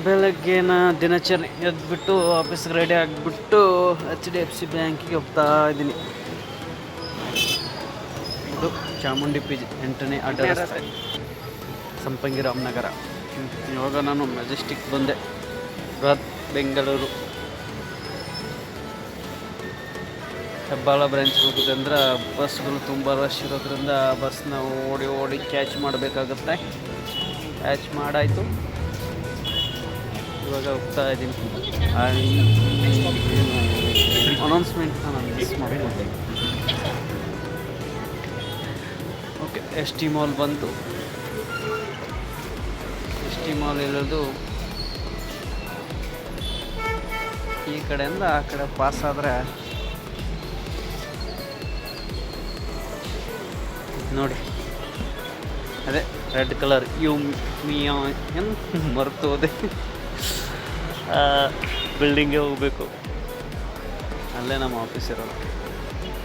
ಬೆಳಗ್ಗೆನ ದಿನಚರಿ ಎದ್ಬಿಟ್ಟು ಆಫೀಸ್ಗೆ ರೆಡಿ ಆಗಿಬಿಟ್ಟು HDFC ಬ್ಯಾಂಕಿಗೆ ಹೋಗ್ತಾ ಇದ್ದೀನಿ. ಇದು ಚಾಮುಂಡಿ PG 8ನೇ ಅಡ್ಡ ರಸ್ತೆ, ಸಂಪಂಗಿ ರಾಮನಗರ. ಇವಾಗ ನಾನು ಮೆಜೆಸ್ಟಿಕ್ ಬಂದೆ, ಬೃಹತ್ ಬೆಂಗಳೂರು. ಹೆಬ್ಬಾಳ ಬ್ರಾಂಚ್ಗೆ ಹೋಗೋದಂದ್ರೆ ಬಸ್ಗಳು ತುಂಬ ರಶ್ ಇರೋದ್ರಿಂದ ಬಸ್ನ ಓಡಿ ಕ್ಯಾಚ್ ಮಾಡಬೇಕಾಗುತ್ತೆ. ಕ್ಯಾಚ್ ಮಾಡಾಯಿತು, ಇವಾಗ ಹೋಗ್ತಾ ಇದ್ದೀನಿ. ಅನೌನ್ಸ್ಮೆಂಟ್ನ ನಾನು ಮಿಸ್ ಮಾಡ್ಕೊಂಡೆ. ಓಕೆ, ST ಮಾಲ್ ಬಂತು. ST ಮಾಲ್ ಇರೋದು ಈ ಕಡೆಯಿಂದ ಆ ಕಡೆ ಪಾಸ್ ಆದರೆ ನೋಡಿ, ಅದೇ ರೆಡ್ ಕಲರ್ ಏನು ಮರೆತು ಹೋದೆ. ಬಿಲ್ಡಿಂಗ್ಗೆ ಹೋಗಬೇಕು, ಅಲ್ಲೇ ನಮ್ಮ ಆಫೀಸ್ ಇರೋದು.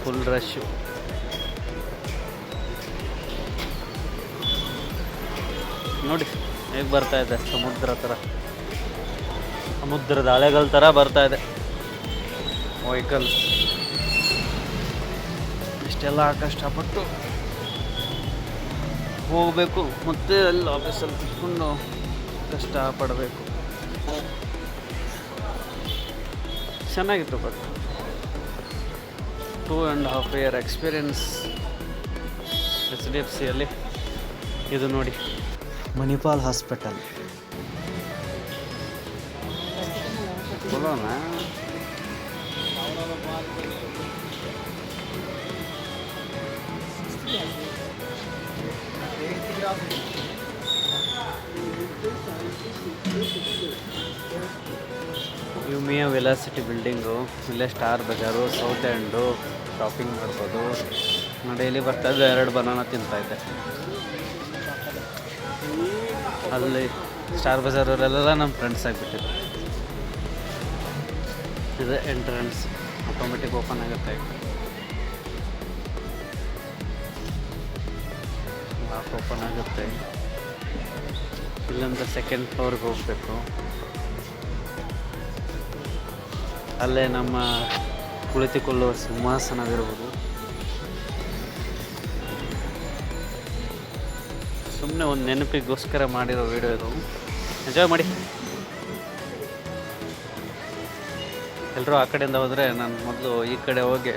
Full rush. ನೋಡಿ ಹೇಗೆ ಬರ್ತಾ ಇದೆ, ಸಮುದ್ರದ ಅಲೆಗಳ ಥರ ಬರ್ತಾ ಇದೆ ವೆಹಿಕಲ್ಸ್. ಇಷ್ಟೆಲ್ಲ ಕಷ್ಟಪಟ್ಟು ಹೋಗಬೇಕು, ಮತ್ತೆ ಅಲ್ಲಿ ಆಫೀಸಲ್ಲಿ ಕುತ್ಕೊಂಡು ಕಷ್ಟಪಡಬೇಕು. ಚೆನ್ನಾಗಿತ್ತು, ಬಟ್ 2.5 year ಎಕ್ಸ್ಪೀರಿಯನ್ಸ್ HDFCಯಲ್ಲಿ. ಇದು ನೋಡಿ, ಮಣಿಪಾಲ್ ಹಾಸ್ಪಿಟಲ್. बोलोना ಯುಮಿಯಾ ವೆಲಾಸಿಟಿ ಬಿಲ್ಡಿಂಗು, ಇಲ್ಲೇ Star Bazaar, South End shopping ಮಾಡ್ಬೋದು. ನಾನು ಡೈಲಿ ಬರ್ತಾಯಿದ್ದೆ, 2 ಬನಾನ ತಿಂತಾಯಿದ್ದೆ. ಅಲ್ಲಿ ಸ್ಟಾರ್ ಬಜಾರವರೆಲ್ಲ ನಮ್ಮ ಫ್ರೆಂಡ್ಸ್ ಆಗಿಬಿಟ್ಟಿದ್ರು. ಇದು ಎಂಟ್ರೆನ್ಸ್, ಆಟೋಮೆಟಿಕ್ ಓಪನ್ ಆಗುತ್ತೆ. ಲಾಕ್ ಓಪನ್ ಆಗುತ್ತೆ. ಇಲ್ಲಿಂದ 2nd ಫ್ಲೋರ್ಗೆ ಹೋಗಬೇಕು. ಅಲ್ಲೇ ನಮ್ಮ ಕುಳಿತುಕೊಳ್ಳುವ ಸಿಂಹಾಸನವಿರುವುದು. ಸುಮ್ಮನೆ ಒಂದು ನೆನಪಿಗೋಸ್ಕರ ಮಾಡಿರೋ ವಿಡಿಯೋ ಇದು, ಎಂಜಾಯ್ ಮಾಡಿ. ಎಲ್ಲರೂ ಆ ಕಡೆಯಿಂದ ಹೋದರೆ ನಾನು ಮೊದಲು ಈ ಕಡೆ ಹೋಗಿ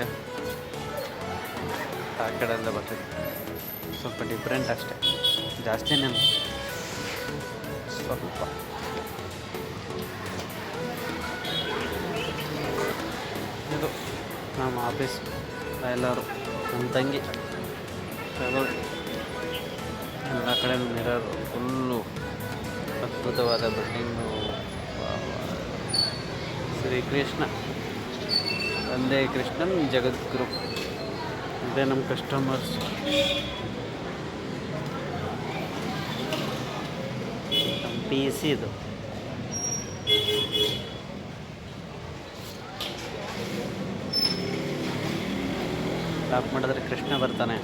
ಆ ಕಡೆಯಿಂದ ಬರ್ತೀನಿ. ಸ್ವಲ್ಪ ಡಿಫ್ರೆಂಟ್ ಅಷ್ಟೇ, ಜಾಸ್ತಿ ನಾನು ಸ್ವಲ್ಪ. ಇದು ನಮ್ಮ ಆಫೀಸ್. ಎಲ್ಲರೂ ನನ್ನ ತಂಗಿ ಎಲ್ಲ ಕಡೆ ಮಿರರು, ಫುಲ್ಲು ಅದ್ಭುತವಾದ ಬಿಲ್ಡಿಂಗು. ಶ್ರೀಕೃಷ್ಣ ಒಂದೇ ಕೃಷ್ಣನ್ ಜಗದ್ಗುರು. ಇದೇ ನಮ್ಮ ಕಸ್ಟಮರ್ಸ್. ನಮ್ಮ PC ಇದು. ಲಾಕ್ ಮಾಡಿದ್ರೆ ಕೃಷ್ಣ ಬರ್ತಾನೆ,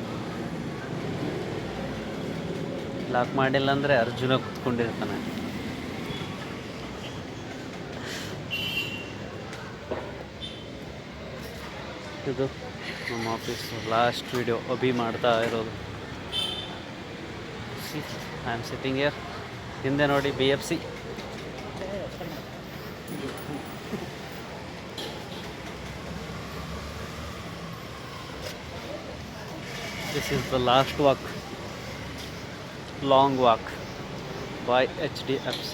ಲಾಕ್ ಮಾಡಿಲ್ಲ ಅಂದರೆ ಅರ್ಜುನ ಕೂತ್ಕೊಂಡಿರ್ತಾನೆ. ಇದು ನಮ್ಮ ಆಫೀಸ್ ಲಾಸ್ಟ್ ವಿಡಿಯೋ ಅಭಿ ಮಾಡ್ತಾ ಇರೋದು. I am sitting here. ಹಿಂದೆ ನೋಡಿ BFC. This is the last walk, long walk by HDFC.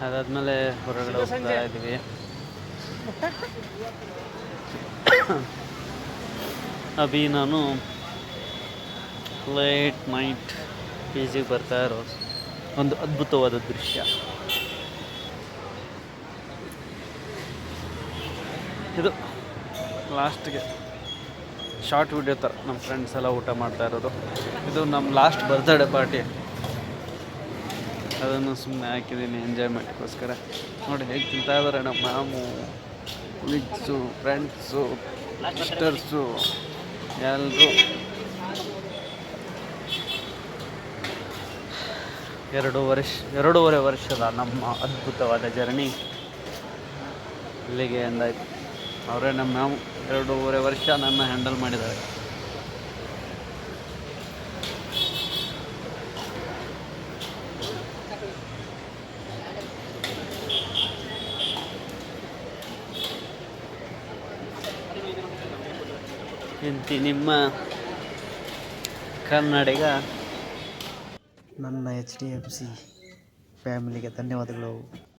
ಅದಾದಮೇಲೆ ಹೊರಗಡೆ ಹೋಗ್ತಾ ಇದ್ದೀವಿ. ಅಭಿ ನಾನು ಲೇಟ್ ನೈಟ್ PGಗೆ ಬರ್ತಾ ಇರೋ ಒಂದು ಅದ್ಭುತವಾದ ದೃಶ್ಯ. ಇದು ಲಾಸ್ಟ್ಗೆ ಶಾರ್ಟ್ ವಿಡಿಯೋ ಥರ ನಮ್ಮ ಫ್ರೆಂಡ್ಸ್ ಎಲ್ಲ ಊಟ ಮಾಡ್ತಾ ಇರೋದು. ಇದು ನಮ್ಮ ಲಾಸ್ಟ್ ಬರ್ತ್ಡೇ ಪಾರ್ಟಿ, ಅದನ್ನು ಸುಮ್ಮನೆ ಹಾಕಿದ್ದೀನಿ ಎಂಜಾಯ್ಮೆಂಟ್ಗೋಸ್ಕರ. ನೋಡಿ ಹೇಗೆ ತಿಂತಾ ಇದ್ದಾರೆ ನಮ್ಮ ಮಾಮು, ವಿಗ್ಸು, ಫ್ರೆಂಡ್ಸು, ಸಿಸ್ಟರ್ಸು ಎಲ್ಲರೂ. ಎರಡೂವರೆ ವರ್ಷದ ನಮ್ಮ ಅದ್ಭುತವಾದ ಜರ್ನಿ ಇಲ್ಲಿಗೆ ಎಂದಾಯಿತು. ಅವರೇ ನಮ್ಮ 2.5 ವರ್ಷ ನನ್ನ ಹ್ಯಾಂಡಲ್ ಮಾಡಿದ್ದಾರೆ. ಇಂತಿ ನಿಮ್ಮ ಕನ್ನಡಿಗ. ನನ್ನ HDFC ಫ್ಯಾಮಿಲಿಗೆ ಧನ್ಯವಾದಗಳು.